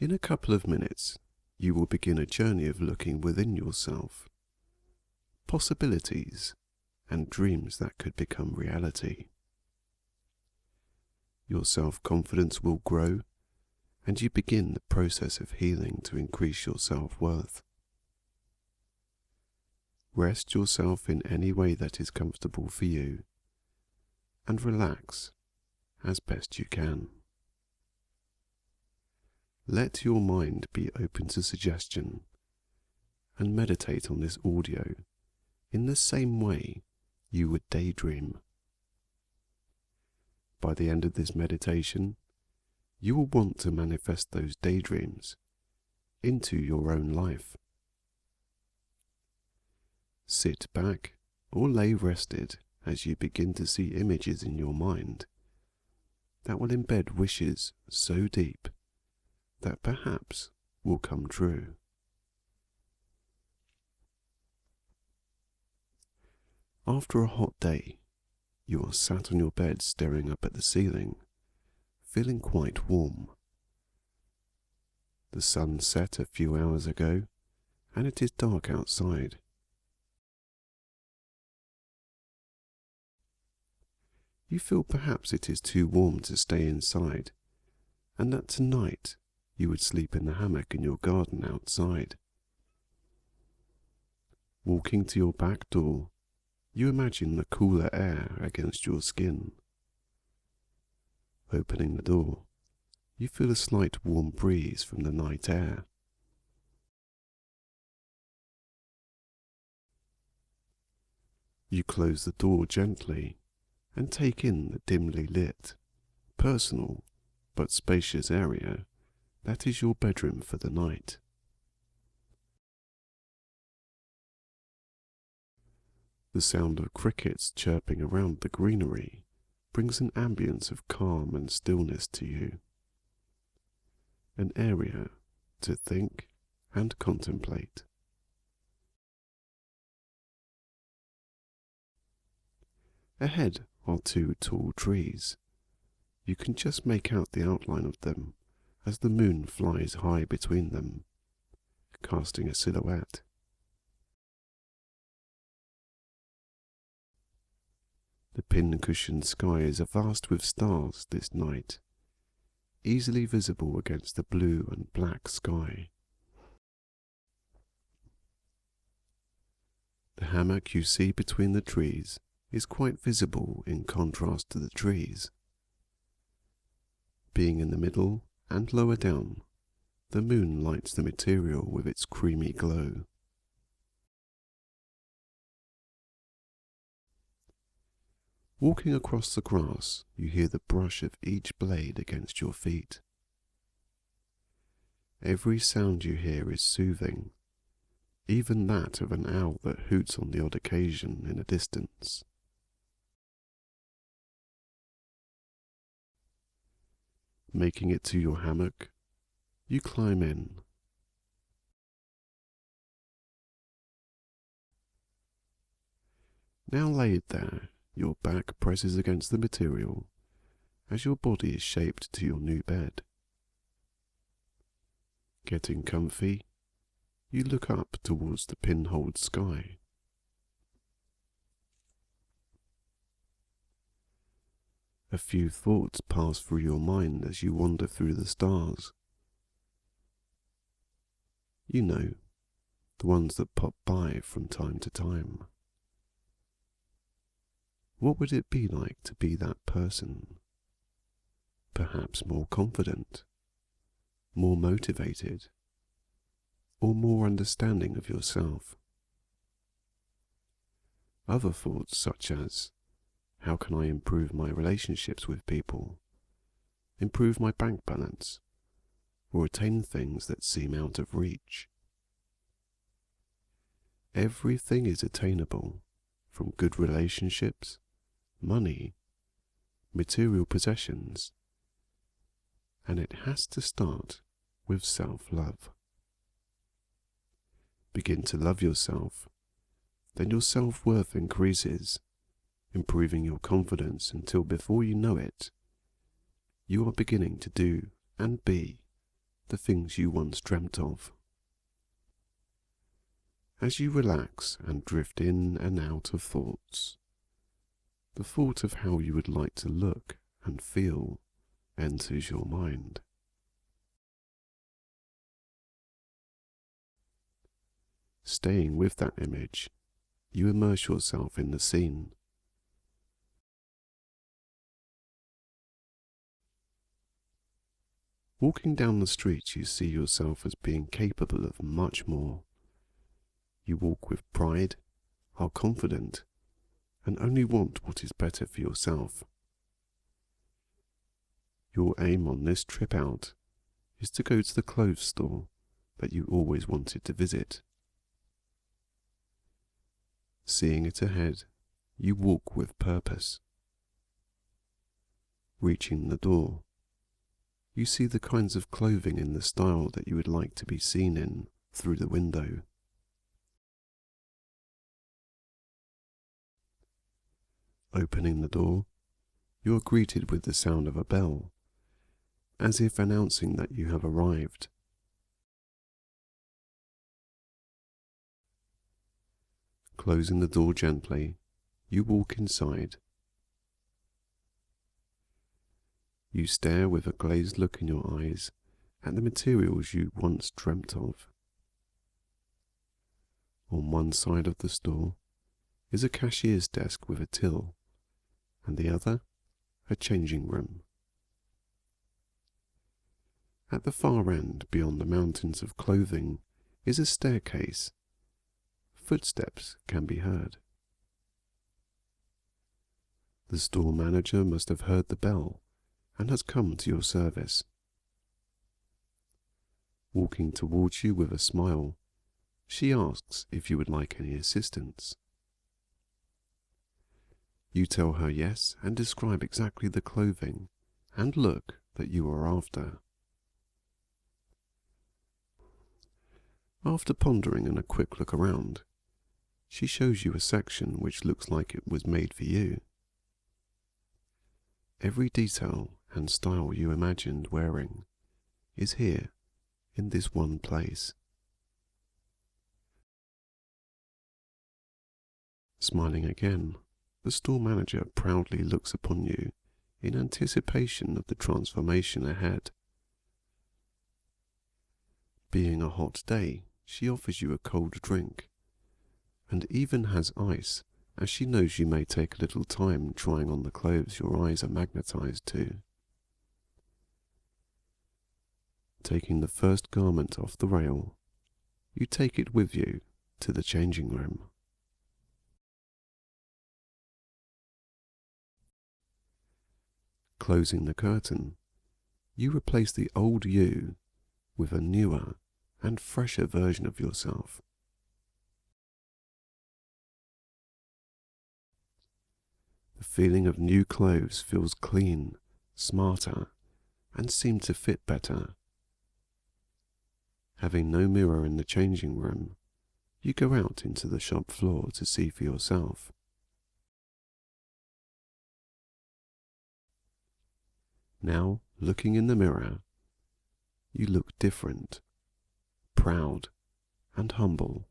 In a couple of minutes, you will begin a journey of looking within yourself, possibilities and dreams that could become reality. Your self-confidence will grow, and you begin the process of healing to increase your self-worth. Rest yourself in any way that is comfortable for you, and relax as best you can. Let your mind be open to suggestion, and meditate on this audio in the same way you would daydream. By the end of this meditation, you will want to manifest those daydreams into your own life. Sit back or lay rested as you begin to see images in your mind that will embed wishes so deep that perhaps will come true. After a hot day, you are sat on your bed staring up at the ceiling, feeling quite warm. The sun set a few hours ago, and it is dark outside. You feel perhaps it is too warm to stay inside, and that tonight you would sleep in the hammock in your garden outside. Walking to your back door, you imagine the cooler air against your skin. Opening the door, you feel a slight warm breeze from the night air. You close the door gently and take in the dimly lit, personal but spacious area that is your bedroom for the night. The sound of crickets chirping around the greenery brings an ambience of calm and stillness to you, an area to think and contemplate. Ahead are two tall trees. You can just make out the outline of them as the moon flies high between them, casting a silhouette. The pin-cushioned sky is avast with stars this night, easily visible against the blue and black sky. The hammock you see between the trees is quite visible in contrast to the trees. Being in the middle and lower down, the moon lights the material with its creamy glow. Walking across the grass, you hear the brush of each blade against your feet. Every sound you hear is soothing, even that of an owl that hoots on the odd occasion in a distance. Making it to your hammock, you climb in. Now laid there, your back presses against the material as your body is shaped to your new bed. Getting comfy, you look up towards the pinholed sky. A few thoughts pass through your mind as you wander through the stars. You know, the ones that pop by from time to time. What would it be like to be that person? Perhaps more confident, more motivated, or more understanding of yourself. Other thoughts such as, how can I improve my relationships with people, improve my bank balance, or attain things that seem out of reach? Everything is attainable, from good relationships, money, material possessions, and it has to start with self-love. Begin to love yourself, then your self-worth increases, improving your confidence until before you know it, you are beginning to do and be the things you once dreamt of. As you relax and drift in and out of thoughts, the thought of how you would like to look and feel enters your mind. Staying with that image, you immerse yourself in the scene. Walking down the street, you see yourself as being capable of much more. You walk with pride, are confident, and only want what is better for yourself. Your aim on this trip out is to go to the clothes store that you always wanted to visit. Seeing it ahead, you walk with purpose. Reaching the door, you see the kinds of clothing in the style that you would like to be seen in through the window. Opening the door, you are greeted with the sound of a bell, as if announcing that you have arrived. Closing the door gently, you walk inside. You stare with a glazed look in your eyes at the materials you once dreamt of. On one side of the store is a cashier's desk with a till, and the other, a changing room. At the far end, beyond the mountains of clothing, is a staircase. Footsteps can be heard. The store manager must have heard the bell and has come to your service. Walking towards you with a smile, she asks if you would like any assistance. You tell her yes and describe exactly the clothing and look that you are after. After pondering and a quick look around, she shows you a section which looks like it was made for you. Every detail and style you imagined wearing is here in this one place. Smiling again, the store manager proudly looks upon you in anticipation of the transformation ahead. Being a hot day, she offers you a cold drink, and even has ice, as she knows you may take a little time trying on the clothes your eyes are magnetized to. Taking the first garment off the rail, you take it with you to the changing room. Closing the curtain, you replace the old you with a newer and fresher version of yourself. The feeling of new clothes feels clean, smarter, and seem to fit better. Having no mirror in the changing room, you go out into the shop floor to see for yourself. Now, looking in the mirror, you look different, proud, and humble.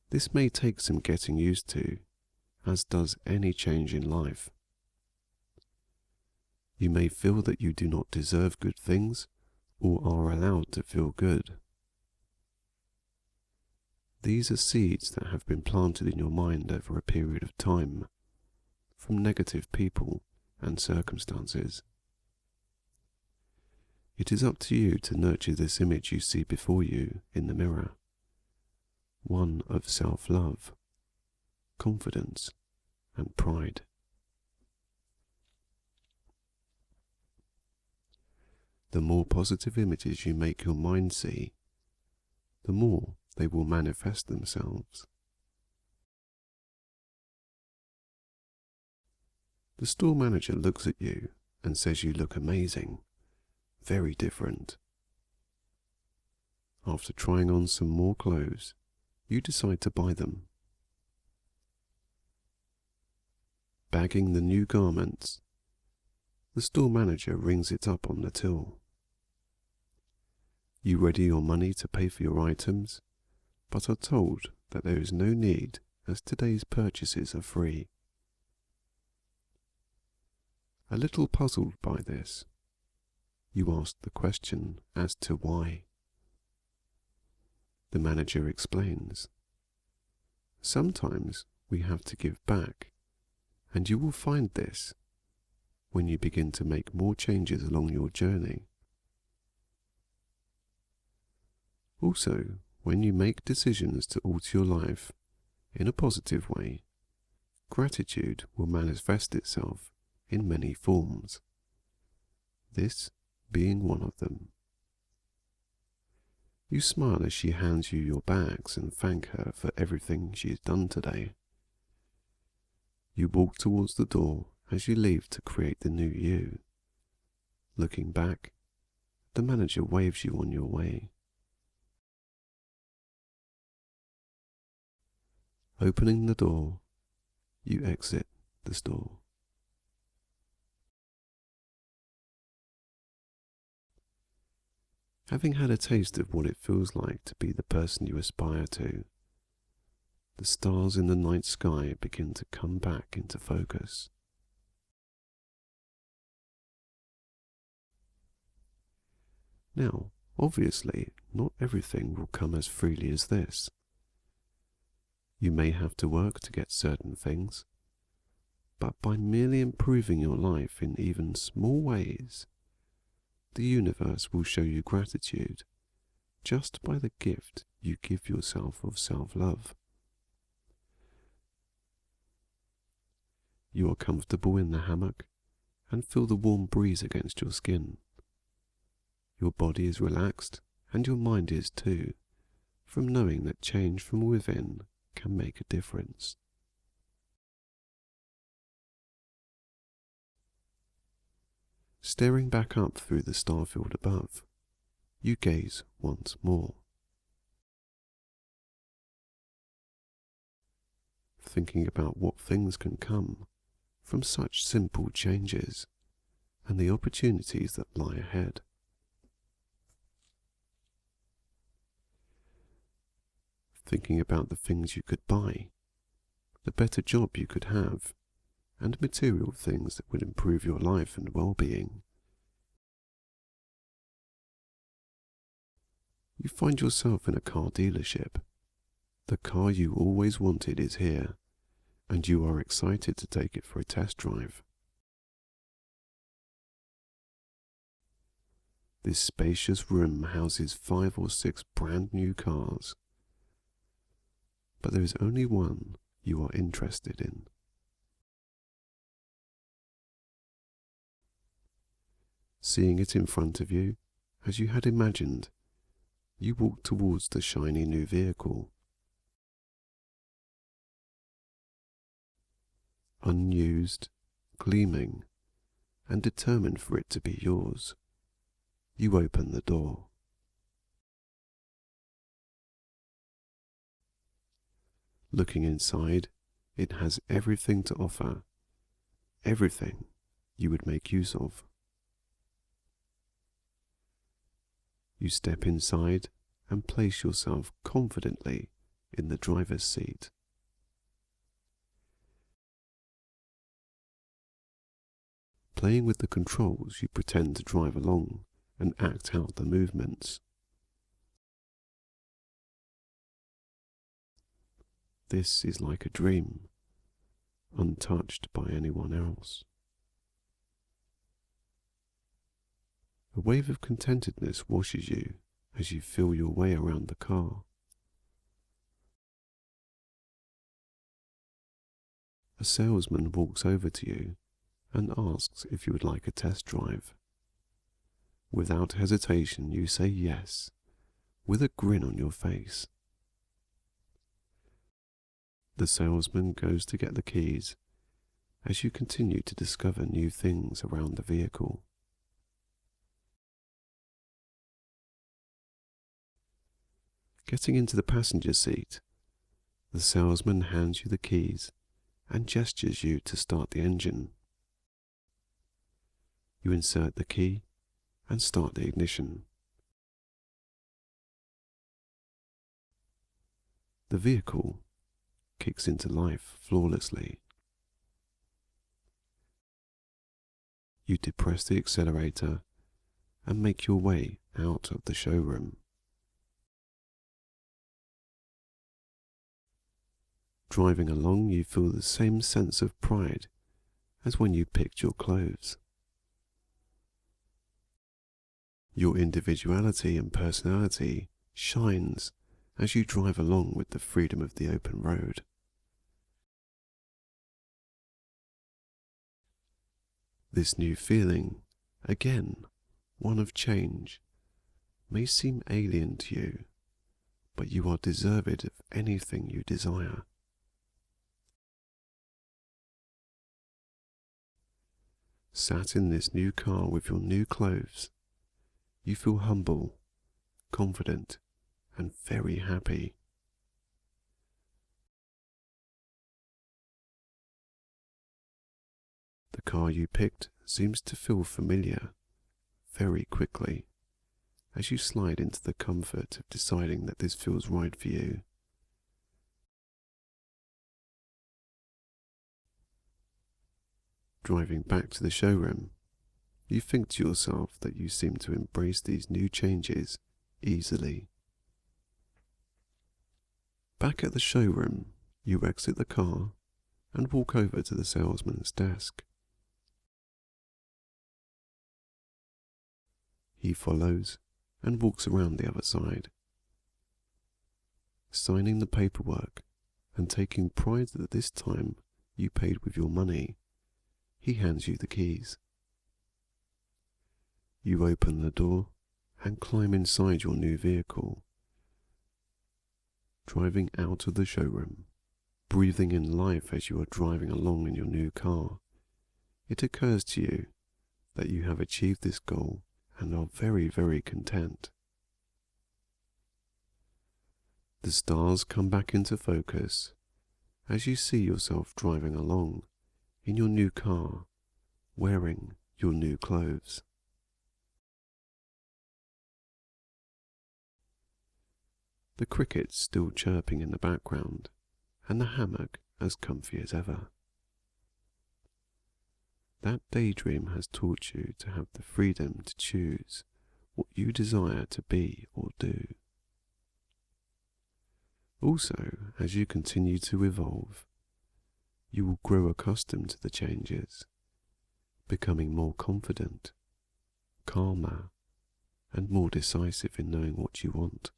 This may take some getting used to, as does any change in life. You may feel that you do not deserve good things or are allowed to feel good. These are seeds that have been planted in your mind over a period of time, from negative people and circumstances. It is up to you to nurture this image you see before you in the mirror, one of self-love, confidence, and pride. The more positive images you make your mind see, the more they will manifest themselves. The store manager looks at you and says you look amazing, very different. After trying on some more clothes, you decide to buy them. Bagging the new garments, the store manager rings it up on the till. You ready your money to pay for your items, but are told that there is no need as today's purchases are free. A little puzzled by this, you ask the question as to why. The manager explains, sometimes we have to give back, and you will find this when you begin to make more changes along your journey. Also, when you make decisions to alter your life in a positive way, gratitude will manifest itself in many forms, this being one of them. You smile as she hands you your bags and thank her for everything she has done today. You walk towards the door as you leave to create the new you. Looking back, the manager waves you on your way. Opening the door, you exit the store. Having had a taste of what it feels like to be the person you aspire to, the stars in the night sky begin to come back into focus. Now, obviously, not everything will come as freely as this. You may have to work to get certain things, but by merely improving your life in even small ways, the universe will show you gratitude just by the gift you give yourself of self-love. You are comfortable in the hammock and feel the warm breeze against your skin. Your body is relaxed and your mind is too, from knowing that change from within can make a difference. Staring back up through the starfield above, you gaze once more. Thinking about what things can come from such simple changes and the opportunities that lie ahead. Thinking about the things you could buy, the better job you could have, and material things that would improve your life and well-being. You find yourself in a car dealership. The car you always wanted is here, and you are excited to take it for a test drive. This spacious room houses 5 or 6 brand new cars, but there is only one you are interested in. Seeing it in front of you, as you had imagined, you walk towards the shiny new vehicle. Unused, gleaming, and determined for it to be yours, you open the door. Looking inside, it has everything to offer, everything you would make use of. You step inside and place yourself confidently in the driver's seat. Playing with the controls, you pretend to drive along and act out the movements. This is like a dream, untouched by anyone else. A wave of contentedness washes you as you feel your way around the car. A salesman walks over to you and asks if you would like a test drive. Without hesitation, you say yes, with a grin on your face. The salesman goes to get the keys as you continue to discover new things around the vehicle. Getting into the passenger seat, the salesman hands you the keys and gestures you to start the engine. You insert the key and start the ignition. The vehicle kicks into life flawlessly. You depress the accelerator and make your way out of the showroom. Driving along, you feel the same sense of pride as when you picked your clothes. Your individuality and personality shines as you drive along with the freedom of the open road. This new feeling, again, one of change, may seem alien to you, but you are deserved of anything you desire. Sat in this new car with your new clothes, you feel humble, confident, and very happy. The car you picked seems to feel familiar very quickly as you slide into the comfort of deciding that this feels right for you. Driving back to the showroom, you think to yourself that you seem to embrace these new changes easily. Back at the showroom, you exit the car and walk over to the salesman's desk. He follows and walks around the other side. Signing the paperwork and taking pride that this time you paid with your money, he hands you the keys. You open the door and climb inside your new vehicle. Driving out of the showroom, breathing in life as you are driving along in your new car, it occurs to you that you have achieved this goal and are very, very content. The stars come back into focus as you see yourself driving along in your new car, wearing your new clothes. The crickets still chirping in the background, and the hammock as comfy as ever. That daydream has taught you to have the freedom to choose what you desire to be or do. Also, as you continue to evolve, you will grow accustomed to the changes, becoming more confident, calmer, and more decisive in knowing what you want.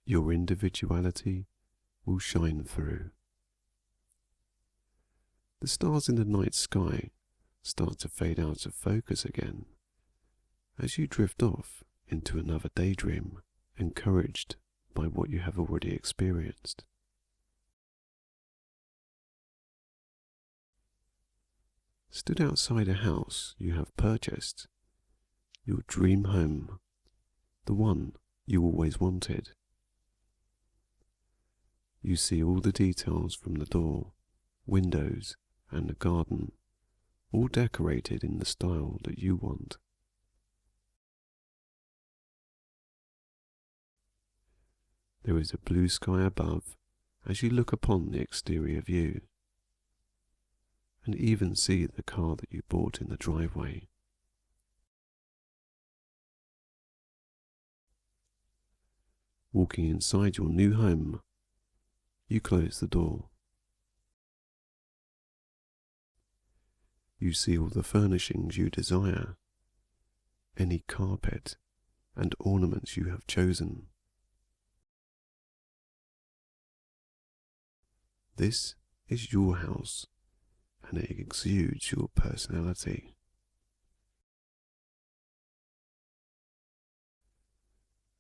Your individuality will shine through. The stars in the night sky start to fade out of focus again as you drift off into another daydream, encouraged by what you have already experienced. Stood outside a house you have purchased, your dream home, the one you always wanted. You see all the details from the door, windows, and the garden, all decorated in the style that you want. There is a blue sky above as you look upon the exterior view, and even see the car that you bought in the driveway. Walking inside your new home, you close the door. You see all the furnishings you desire, any carpet and ornaments you have chosen. This is your house, and it exudes your personality.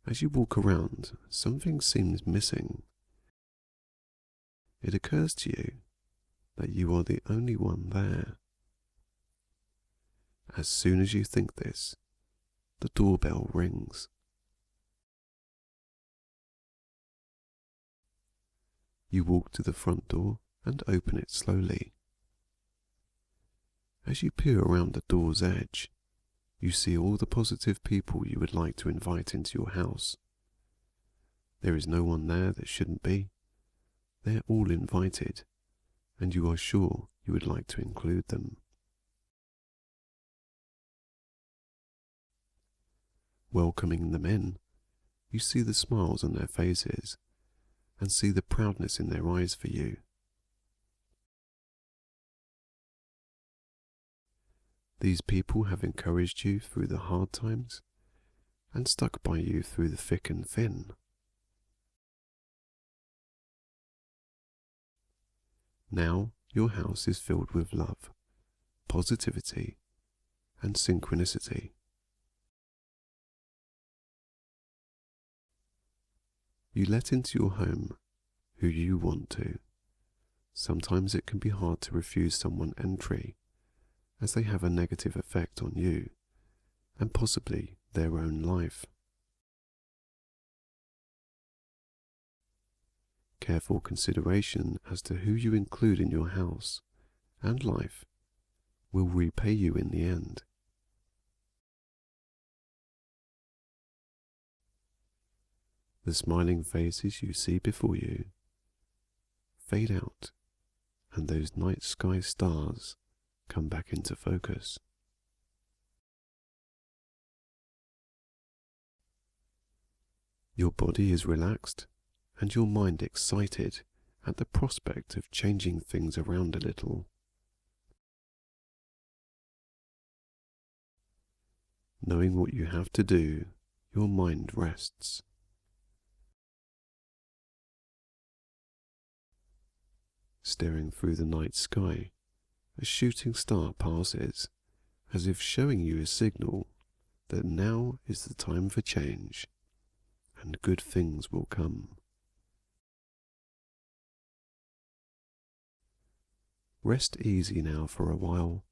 As you walk around, something seems missing. It occurs to you that you are the only one there. As soon as you think this, the doorbell rings. You walk to the front door and open it slowly. As you peer around the door's edge, you see all the positive people you would like to invite into your house. There is no one there that shouldn't be. They're all invited, and you are sure you would like to include them. Welcoming them in, you see the smiles on their faces and see the proudness in their eyes for you. These people have encouraged you through the hard times and stuck by you through the thick and thin. Now your house is filled with love, positivity, and synchronicity. You let into your home who you want to. Sometimes it can be hard to refuse someone entry, as they have a negative effect on you and possibly their own life. Careful consideration as to who you include in your house and life will repay you in the end. The smiling faces you see before you fade out, and those night sky stars come back into focus. Your body is relaxed and your mind excited at the prospect of changing things around a little. Knowing what you have to do, your mind rests. Staring through the night sky, a shooting star passes, as if showing you a signal that now is the time for change, and good things will come. Rest easy now for a while,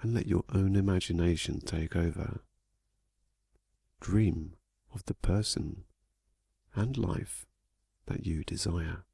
and let your own imagination take over. Dream of the person and life that you desire.